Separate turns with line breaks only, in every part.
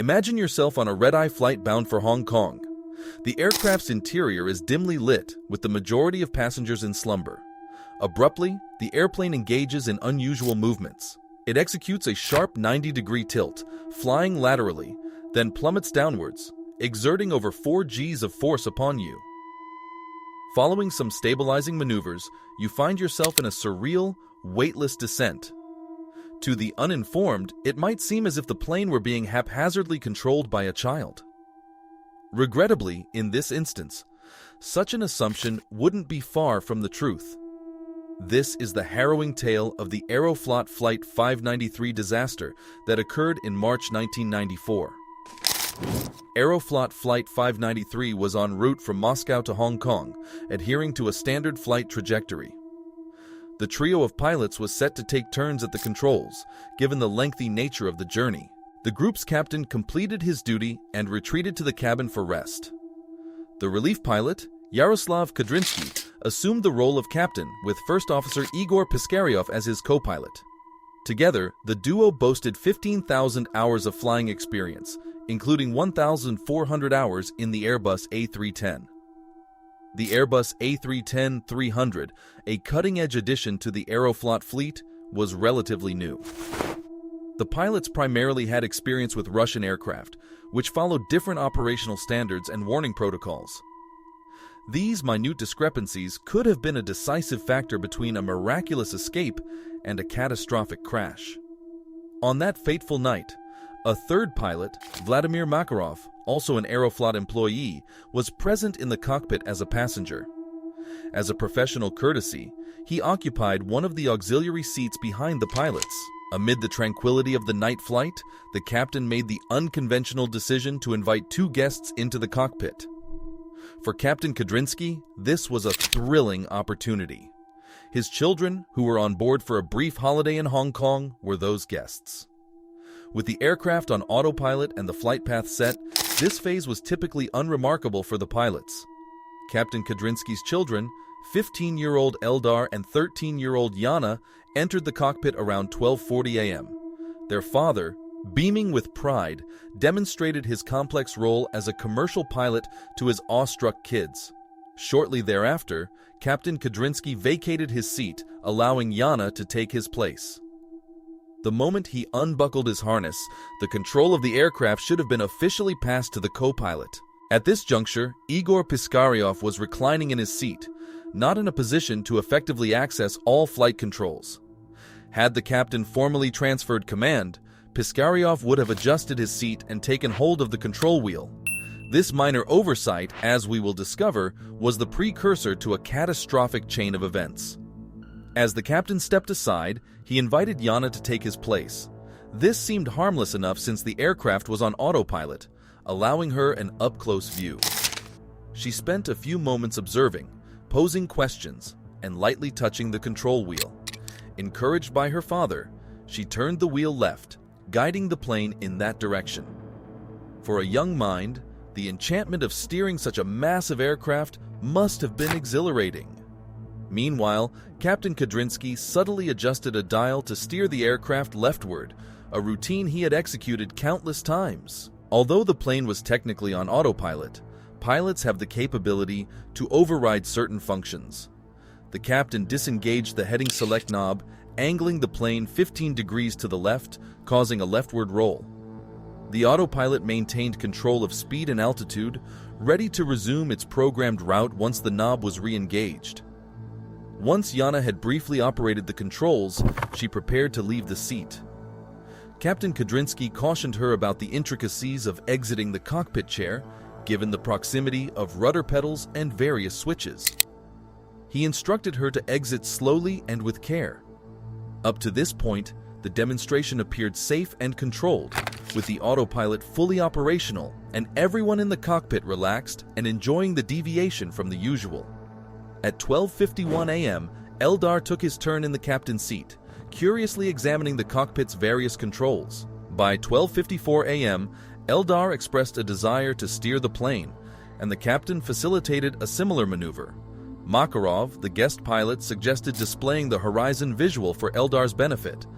Imagine yourself on a red-eye flight bound for Hong Kong. The aircraft's interior is dimly lit, with the majority of passengers in slumber. Abruptly, the airplane engages in unusual movements. It executes a sharp 90-degree tilt, flying laterally, then plummets downwards, exerting over 4 Gs of force upon you. Following some stabilizing maneuvers, you find yourself in a surreal, weightless descent. To the uninformed, it might seem as if the plane were being haphazardly controlled by a child. Regrettably, in this instance, such an assumption wouldn't be far from the truth. This is the harrowing tale of the Aeroflot Flight 593 disaster that occurred in March 1994. Aeroflot Flight 593 was en route from Moscow to Hong Kong, adhering to a standard flight trajectory. The trio of pilots was set to take turns at the controls, given the lengthy nature of the journey. The group's captain completed his duty and retreated to the cabin for rest. The relief pilot, Yaroslav Kadrinsky, assumed the role of captain, with First Officer Igor Piskaryov as his co-pilot. Together, the duo boasted 15,000 hours of flying experience, including 1,400 hours in the Airbus A310. The Airbus A310-300, a cutting-edge addition to the Aeroflot fleet, was relatively new. The pilots primarily had experience with Russian aircraft, which followed different operational standards and warning protocols. These minute discrepancies could have been a decisive factor between a miraculous escape and a catastrophic crash. On that fateful night, a third pilot, Vladimir Makarov, also an Aeroflot employee, was present in the cockpit as a passenger. As a professional courtesy, he occupied one of the auxiliary seats behind the pilots. Amid the tranquility of the night flight, the captain made the unconventional decision to invite 2 guests into the cockpit. For Captain Kadrinsky, this was a thrilling opportunity. His children, who were on board for a brief holiday in Hong Kong, were those guests. With the aircraft on autopilot and the flight path set, this phase was typically unremarkable for the pilots. Captain Kadrinsky's children, 15-year-old Eldar and 13-year-old Yana, entered the cockpit around 12:40 a.m. Their father, beaming with pride, demonstrated his complex role as a commercial pilot to his awestruck kids. Shortly thereafter, Captain Kadrinsky vacated his seat, allowing Yana to take his place. The moment he unbuckled his harness, the control of the aircraft should have been officially passed to the co-pilot. At this juncture, Igor Piskaryov was reclining in his seat, not in a position to effectively access all flight controls. Had the captain formally transferred command, Piskaryov would have adjusted his seat and taken hold of the control wheel. This minor oversight, as we will discover, was the precursor to a catastrophic chain of events. As the captain stepped aside, he invited Yana to take his place. This seemed harmless enough since the aircraft was on autopilot, allowing her an up-close view. She spent a few moments observing, posing questions, and lightly touching the control wheel. Encouraged by her father, she turned the wheel left, guiding the plane in that direction. For a young mind, the enchantment of steering such a massive aircraft must have been exhilarating. Meanwhile, Captain Kadrinsky subtly adjusted a dial to steer the aircraft leftward, a routine he had executed countless times. Although the plane was technically on autopilot, pilots have the capability to override certain functions. The captain disengaged the heading select knob, angling the plane 15 degrees to the left, causing a leftward roll. The autopilot maintained control of speed and altitude, ready to resume its programmed route once the knob was re-engaged. Once Yana had briefly operated the controls, she prepared to leave the seat. Captain Kadrinsky cautioned her about the intricacies of exiting the cockpit chair, given the proximity of rudder pedals and various switches. He instructed her to exit slowly and with care. Up to this point, the demonstration appeared safe and controlled, with the autopilot fully operational and everyone in the cockpit relaxed and enjoying the deviation from the usual. At 12:51 a.m., Eldar took his turn in the captain's seat, curiously examining the cockpit's various controls. By 12:54 a.m., Eldar expressed a desire to steer the plane, and the captain facilitated a similar maneuver. Makarov, the guest pilot, suggested displaying the horizon visual for Eldar's benefit.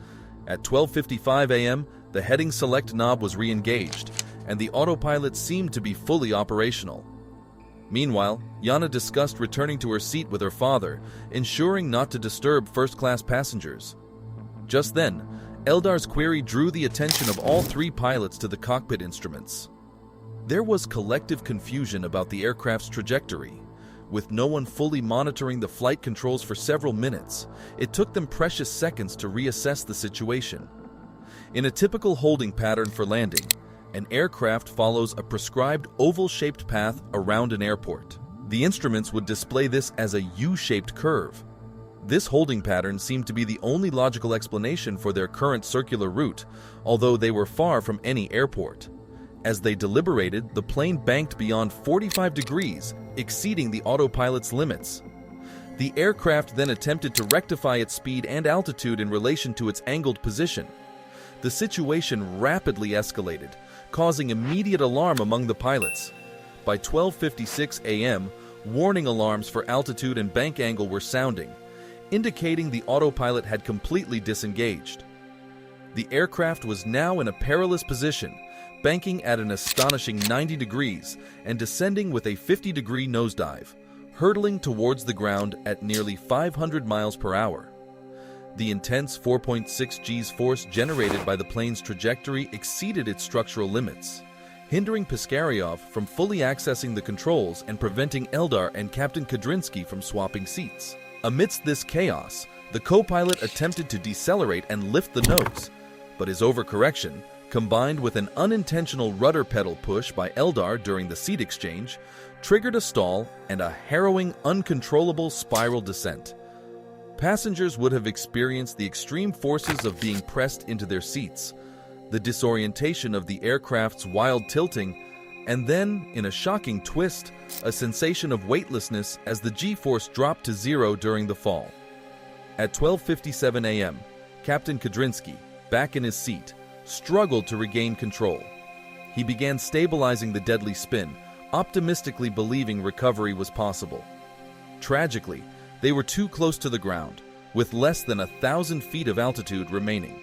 At 12:55 a.m., the heading select knob was re-engaged, and the autopilot seemed to be fully operational. Meanwhile, Yana discussed returning to her seat with her father, ensuring not to disturb first-class passengers. Just then, Eldar's query drew the attention of all three pilots to the cockpit instruments. There was collective confusion about the aircraft's trajectory. With no one fully monitoring the flight controls for several minutes, it took them precious seconds to reassess the situation. In a typical holding pattern for landing, an aircraft follows a prescribed oval-shaped path around an airport. The instruments would display this as a U-shaped curve. This holding pattern seemed to be the only logical explanation for their current circular route, although they were far from any airport. As they deliberated, the plane banked beyond 45 degrees, exceeding the autopilot's limits. The aircraft then attempted to rectify its speed and altitude in relation to its angled position. The situation rapidly escalated, causing immediate alarm among the pilots. By 12:56 a.m., warning alarms for altitude and bank angle were sounding, indicating the autopilot had completely disengaged. The aircraft was now in a perilous position, banking at an astonishing 90 degrees and descending with a 50-degree nosedive, hurtling towards the ground at nearly 500 miles per hour. The intense 4.6 G's force generated by the plane's trajectory exceeded its structural limits, hindering Piskaryov from fully accessing the controls and preventing Eldar and Captain Kudrinsky from swapping seats. Amidst this chaos, the co-pilot attempted to decelerate and lift the nose, but his overcorrection, combined with an unintentional rudder pedal push by Eldar during the seat exchange, triggered a stall and a harrowing, uncontrollable spiral descent. Passengers would have experienced the extreme forces of being pressed into their seats, the disorientation of the aircraft's wild tilting, and then, in a shocking twist, a sensation of weightlessness as the G-force dropped to zero during the fall. At 12:57 a.m., Captain Kudrinsky, back in his seat, struggled to regain control. He began stabilizing the deadly spin, optimistically believing recovery was possible. Tragically, they were too close to the ground, with less than 1,000 feet of altitude remaining.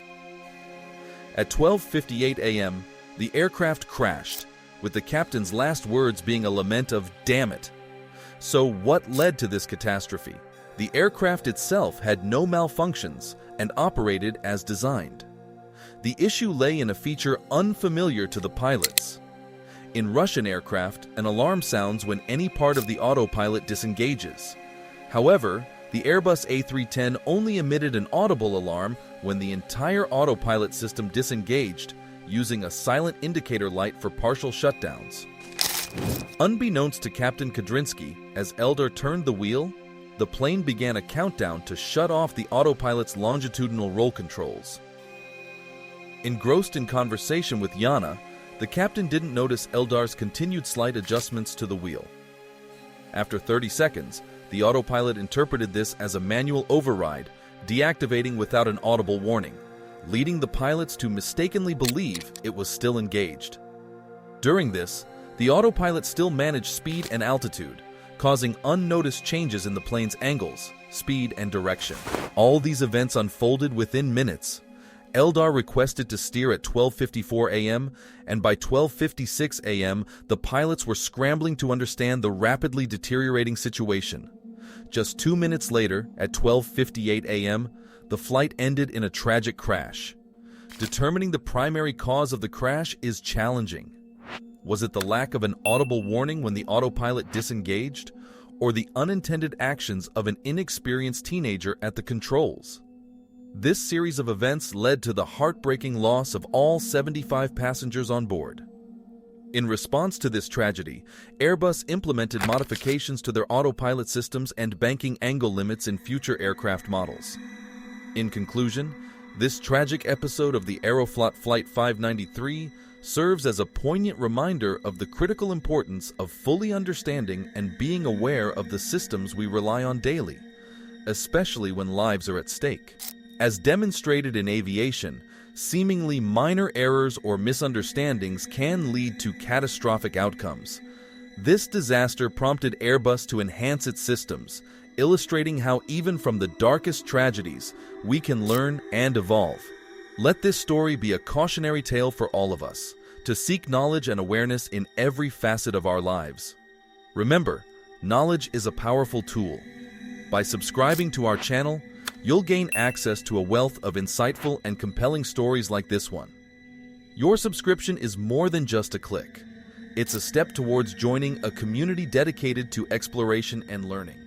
At 12:58 a.m., the aircraft crashed, with the captain's last words being a lament of "damn it." So what led to this catastrophe? The aircraft itself had no malfunctions and operated as designed. The issue lay in a feature unfamiliar to the pilots. In Russian aircraft, an alarm sounds when any part of the autopilot disengages. However, the Airbus A310 only emitted an audible alarm when the entire autopilot system disengaged, using a silent indicator light for partial shutdowns. Unbeknownst to Captain Kudrinsky, as Eldar turned the wheel, the plane began a countdown to shut off the autopilot's longitudinal roll controls. Engrossed in conversation with Yana, the captain didn't notice Eldar's continued slight adjustments to the wheel. After 30 seconds, the autopilot interpreted this as a manual override, deactivating without an audible warning, leading the pilots to mistakenly believe it was still engaged. During this, the autopilot still managed speed and altitude, causing unnoticed changes in the plane's angles, speed, and direction. All these events unfolded within minutes. Eldar requested to steer at 12:54 a.m., and by 12:56 a.m., the pilots were scrambling to understand the rapidly deteriorating situation. Just 2 minutes later, at 12:58 a.m., the flight ended in a tragic crash. Determining the primary cause of the crash is challenging. Was it the lack of an audible warning when the autopilot disengaged, or the unintended actions of an inexperienced teenager at the controls? This series of events led to the heartbreaking loss of all 75 passengers on board. In response to this tragedy, Airbus implemented modifications to their autopilot systems and banking angle limits in future aircraft models. In conclusion, this tragic episode of the Aeroflot Flight 593 serves as a poignant reminder of the critical importance of fully understanding and being aware of the systems we rely on daily, especially when lives are at stake. As demonstrated in aviation, seemingly minor errors or misunderstandings can lead to catastrophic outcomes. This disaster prompted Airbus to enhance its systems, illustrating how even from the darkest tragedies, we can learn and evolve. Let this story be a cautionary tale for all of us, to seek knowledge and awareness in every facet of our lives. Remember, knowledge is a powerful tool. By subscribing to our channel, you'll gain access to a wealth of insightful and compelling stories like this one. Your subscription is more than just a click. It's a step towards joining a community dedicated to exploration and learning.